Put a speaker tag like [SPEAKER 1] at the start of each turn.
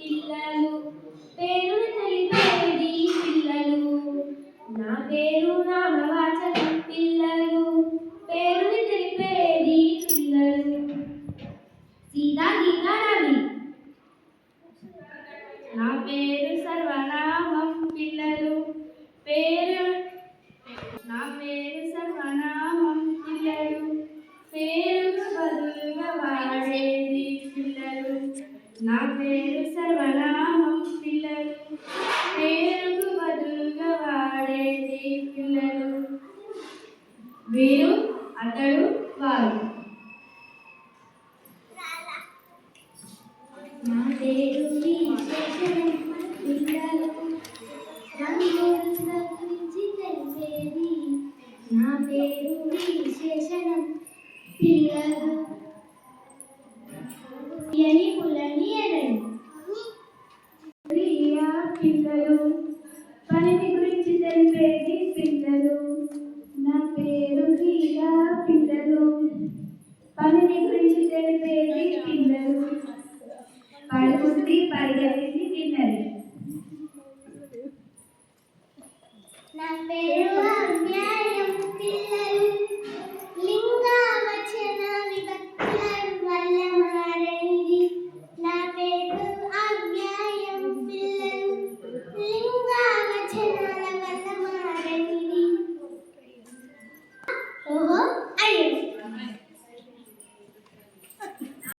[SPEAKER 1] పిల్లలు పేరుని తెలిపేది పిల్లలు. నా పేరు నామవాచకం పిల్లలు పేరుని తెలిపేది పిల్లలు. సీతా గీతా రవి. నా పేరు సర్వనామం పిల్లలు పేరు. నా పేరు సర్వనామం పిల్లలు పేరుకు బదులుగా వాడేది పిల్లలు. నా పేరు సర్వనామం పిల్లలు పేరుకు బదులుగా వాడేది పిల్లలు. వీరు అతడు వారు. నా పేరు విశేషణం పిల్లలు గురించి తెలిపేది. నా పేరు విశేషణం పిల్లలు అని పులని ఎనడు. ప్రియా పిల్లలు పనిని గురించి తెలిపేది పిల్లలు. నా పేరు ప్రియా పిల్లలు పనిని గురించి తెలిపేది పిల్లలు. పడుకుంది పరిగెత్తి తిన్నది. నా పేరు